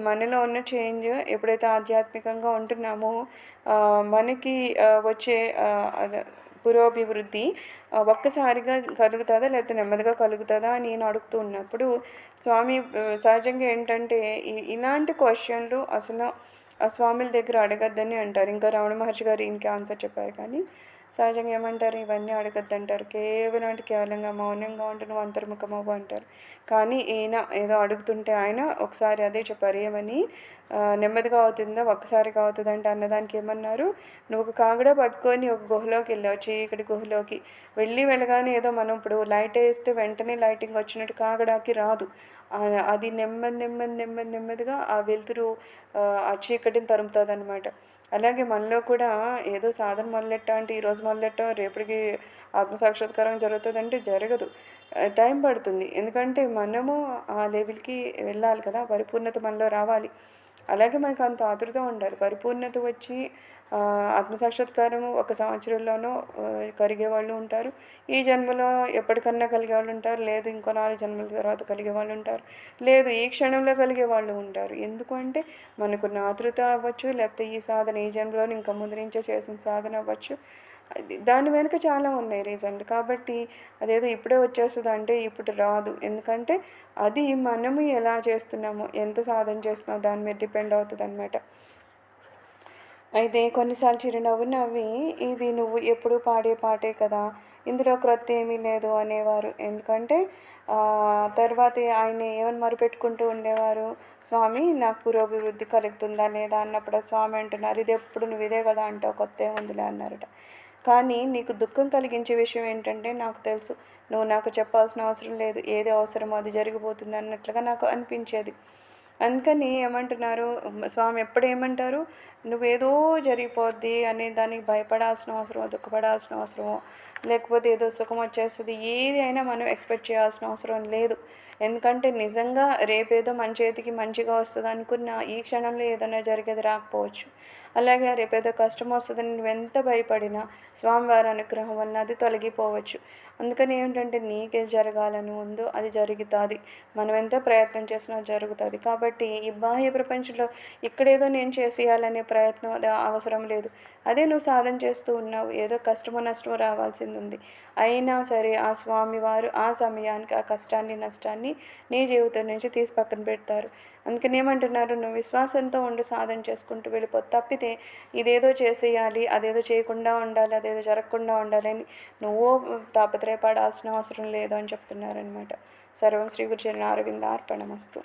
మనలో ఉన్న చేంజ్ ఎప్పుడైతే ఆధ్యాత్మికంగా ఉంటున్నామో మనకి వచ్చే అదే పురోభివృద్ధి ఒక్కసారిగా కలుగుతుందా లేకపోతే నెమ్మదిగా కలుగుతుందా అని నేను అడుగుతూ ఉన్నప్పుడు స్వామి సహజంగా ఏంటంటే ఇలాంటి క్వశ్చన్లు అసలు ఆ స్వామిల దగ్గర అడగద్దని అంటారు. ఇంకా రమణ మహర్షి గారు ఈయనకి ఆన్సర్ చెప్పారు. కానీ సహజంగా ఏమంటారు, ఇవన్నీ అడగద్దంటారు. కేవలం అంటే కేవలంగా మౌనంగా ఉండి నువ్వు అంతర్ముఖమవ్వు అంటారు. కానీ ఈయన ఏదో అడుగుతుంటే ఆయన ఒకసారి అదే చెప్పారు. ఏమని, నెమ్మదిగా అవుతుందా ఒక్కసారిగా అవుతుందంటే అన్నదానికి ఏమన్నారు, నువ్వు ఒక కాగడా పట్టుకొని ఒక గుహలోకి వెళ్ళావు, చీకటి గుహలోకి వెళ్ళగానే ఏదో మనం ఇప్పుడు లైట్ వేస్తే వెంటనే లైటింగ్ వచ్చినట్టు కాగడాకి రాదు. అది నెమ్మదిగా ఆ వెలుతురు ఆ చీకటిని తరుముతుందనమాట. అలాగే మనలో కూడా ఏదో సాధన మొదలెట్టా అంటే ఈరోజు మొదలెట్టా రేపటికి ఆత్మసాక్షాత్కారం జరుగుతుందంటే జరగదు. టైం పడుతుంది. ఎందుకంటే మనము ఆ లెవెల్‌కి వెళ్ళాలి కదా! పరిపూర్ణత మనలో రావాలి. అలాగే మనకు అంత ఆతృత ఉండాలి. పరిపూర్ణత వచ్చి ఆత్మసాక్షాత్కారం ఒక సంవత్సరంలోనో కలిగేవాళ్ళు ఉంటారు. ఈ జన్మలో ఎప్పటికన్నా కలిగేవాళ్ళు ఉంటారు. లేదు ఇంకో 4 జన్మల తర్వాత కలిగేవాళ్ళు ఉంటారు. లేదు ఈ క్షణంలో కలిగేవాళ్ళు ఉంటారు. ఎందుకు అంటే మనకున్న ఆతృత అవ్వచ్చు, లేకపోతే ఈ సాధన ఈ జన్మలోనే ఇంకా ముందు నుంచే చేసిన సాధన అవ్వచ్చు. దాని వెనుక చాలా ఉన్నాయి రీజన్లు. కాబట్టి అదేదో ఇప్పుడే వచ్చేస్తదంటే ఇప్పుడు రాదు. ఎందుకంటే అది మనము ఎలా చేస్తున్నామో, ఎంత సాధన చేస్తున్నామో దాని మీద డిపెండ్ అవుతదనమాట. అయితే కొన్నిసార్లు చిరునవ్వు నవ్వి, ఇది నువ్వు ఎప్పుడూ పాడే పాటే కదా! ఇందులో క్రొత్త ఏమీ లేదు అనేవారు. ఎందుకంటే తర్వాత ఆయన ఏమని మొరపెట్టుకుంటూ ఉండేవారు, స్వామి నాకు పురోభివృద్ధి కలుగుతుందా లేదా అన్నప్పుడు స్వామి అంటున్నారు, ఇదెప్పుడు నువ్వు ఇదే కదా అంటావు, కొత్త ఏముందిలే అన్నారట. కానీ నీకు దుఃఖం కలిగించే విషయం ఏంటంటే నాకు తెలుసు. నువ్వు నాకు చెప్పాల్సిన అవసరం లేదు. ఏది అవసరమో అది జరిగిపోతుంది అన్నట్లుగా నాకు అనిపించేది. అందుకని ఏమంటున్నారు స్వామి ఎప్పుడేమంటారు, నువ్వేదో జరిగిపోద్ది అనే దానికి భయపడాల్సిన అవసరమో, దుఃఖపడాల్సిన అవసరమో, లేకపోతే ఏదో సుఖం వచ్చేస్తుంది ఏది అయినా మనం ఎక్స్పెక్ట్ చేయాల్సిన అవసరం లేదు. ఎందుకంటే నిజంగా రేపేదో మన చేతికి మంచిగా వస్తుంది అనుకున్న ఈ క్షణంలో ఏదైనా జరిగేది రాకపోవచ్చు. అలాగే రేపేదో కష్టం వస్తుందని నువ్వెంత భయపడినా స్వామివారి అనుగ్రహం వలన అది తొలగిపోవచ్చు. అందుకని ఏంటంటే నీకే జరగాలని ఉందో అది జరుగుతుంది. మనం ఎంత ప్రయత్నం చేసినా జరుగుతుంది. కాబట్టి ఈ బాహ్య ప్రపంచంలో ఇక్కడేదో నేను చేసేయాలనే ప్రయత్నం అది అవసరం లేదు. అదే నువ్వు సాధన చేస్తూ ఉన్నావు. ఏదో కష్టమో నష్టమో రావాల్సింది ఉంది. అయినా సరే ఆ స్వామివారు ఆ సమయానికి ఆ కష్టాన్ని నష్టాన్ని నీ జీవితం నుంచి తీసి పక్కన పెడతారు. అందుకని ఏమంటున్నారు, నువ్వు విశ్వాసంతో ఉండి సాధన చేసుకుంటూ వెళ్ళిపో. తప్పితే ఇదేదో చేసేయాలి, అదేదో చేయకుండా ఉండాలి, అదేదో జరగకుండా ఉండాలని నువ్వు తాపత్రయపడాల్సిన అవసరం లేదు అని చెప్తున్నారనమాట. సర్వం శ్రీ గురు చరణ అరవింద అర్పణమస్తు.